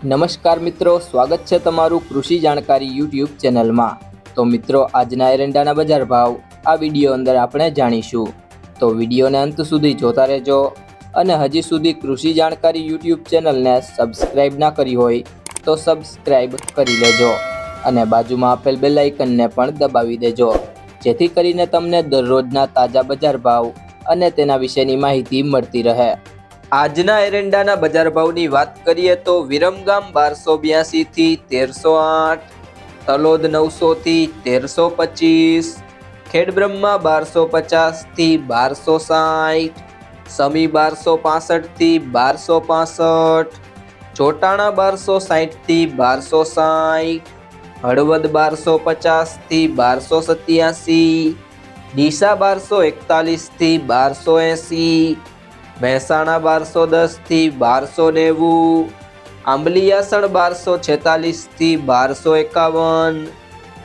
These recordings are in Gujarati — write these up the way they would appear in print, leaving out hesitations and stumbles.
નમસ્કાર મિત્રો, સ્વાગત છે તમારું કૃષિ જાણકારી યુટ્યુબ ચેનલમાં। તો મિત્રો, આજના એરંડાના બજાર ભાવ આ વિડીયો અંદર આપણે જાણીશું, તો વિડીયોને અંત સુધી જોતા રહેજો। અને હજી સુધી કૃષિ જાણકારી યુટ્યુબ ચેનલને સબસ્ક્રાઇબ ના કરી હોય તો સબસ્ક્રાઇબ કરી લેજો અને બાજુમાં આપેલ બેલ આઇકનને પણ દબાવી દેજો, જેથી કરીને તમને દરરોજના તાજા બજાર ભાવ અને તેના વિશેની માહિતી મળતી રહે। આજના એરંડાના બજાર ભાવની વાત કરીએ તો વિરમગામ 1282 થી 1308, તલોદ 900 થી 1325, ખેડબ્રહ્મા 1250 થી 1260, સમી 1265 થી 1265, ચોટાણા 1260 થી 1260, હળવદ 1250 થી 1287, ડીસા 1241 થી 1280, મહેસાણા 1210 થી 1290, આંબલિયાસણ 1246 થી 1251,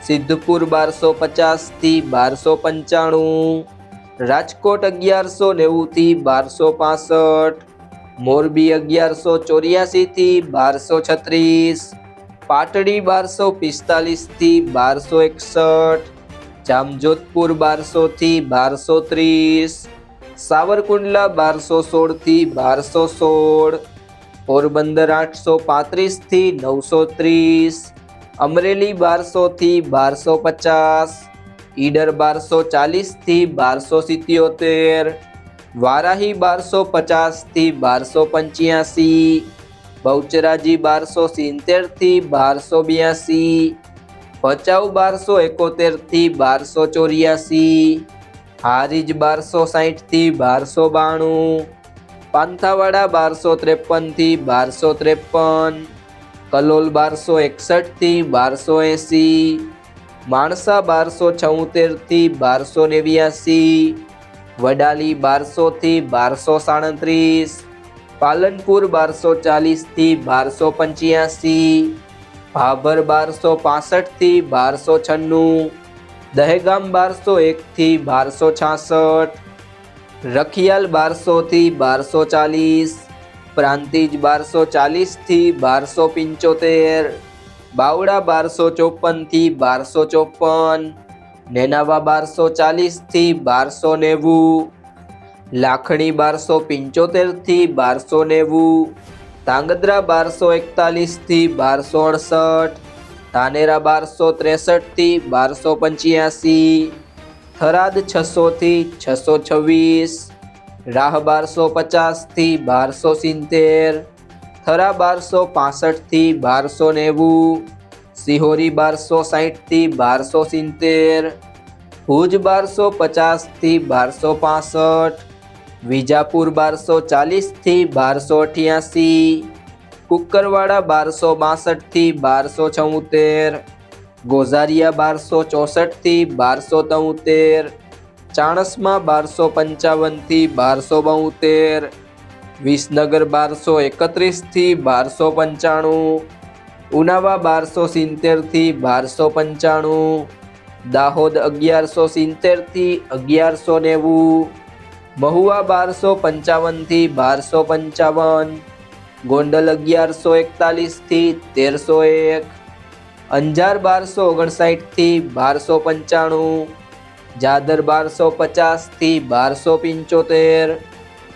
સિદ્ધપુર 1250 થી 1295, રાજકોટ 1190 થી 1265, મોરબી 1184 થી 1236, પાટડી 1245 થી 1261, જામજોધપુર 1200 થી 1230, સાવરકુંડલા 1216 થી 1216, પોરબંદર 835 થી 930, અમરેલી 1200 થી 1250, ઈડર 1240 થી 1277, વારાહી 1250 થી 1285, બહુચરાજી 1270 થી 1282, ભચાઉ 1271 થી 1284, હારીજ 1260 થી 1292, પાંથાવાડા 1253 થી 1253, કલોલ 1261 થી 1280, માણસા 1276 થી 1289, વડાલી 1200 થી 1237, પાલનપુર 1240 થી 1285, ભાભર 1265 થી 1296, દહેગામ 1201 થી 1266, રખિયાલ 1200 થી 1240, પ્રાંતિજ 1240 થી 1275, બાવડા 1254 થી 1254, નેનાવા 1240 થી 1290, લાખણી 1275 થી 1290, ધાંગધ્રા 1241 થી 1268, ધાનેરા 1263 થી 1285, થરાદ 600 થી 626, રાહ 1250 થી 1270, થરા 1265 થી 1290, સિહોરી 1260 થી 1270, ભુજ 1250 થી 1265, વિજાપુર 1240 થી 1288, કુકરવાડા 1262 થી 1274, ગોઝારિયા 1264 થી 1273, ચાણસ્મા 1255 થી 1272, વિસનગર 1231 થી 1295, ઉનાવા 1270 થી 1295, દાહોદ 1170 થી 1190, મહુવા 1255 થી 1255, ગોંડલ 1141 થી 1301, અંજાર 1259 થી 1295, જાદર 1250 થી 1275,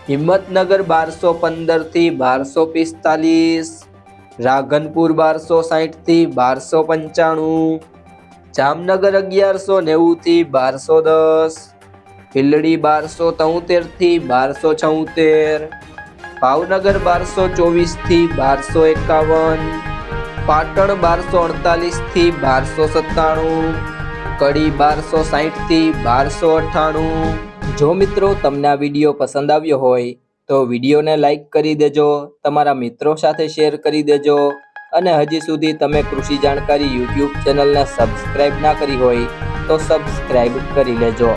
હિંમતનગર 1215 થી 1245, રાધનપુર 1260 થી 1295, જામનગર 1190 થી 1210, ભીલડી 1273 થી 1276, ભાવનગર 1224 થી 1251, પાટણ 1248 થી 1297, કડી 1260 થી 1298। જો મિત્રો, તમને આ વિડીયો પસંદ આવ્યો હોય તો વિડીયોને લાઈક કરી દેજો, તમારા મિત્રો સાથે શેર કરી દેજો અને હજી સુધી તમે કૃષિ જાણકારી યુટ્યુબ ચેનલને સબસ્ક્રાઇબ ના કરી હોય તો સબસ્ક્રાઇબ કરી લેજો।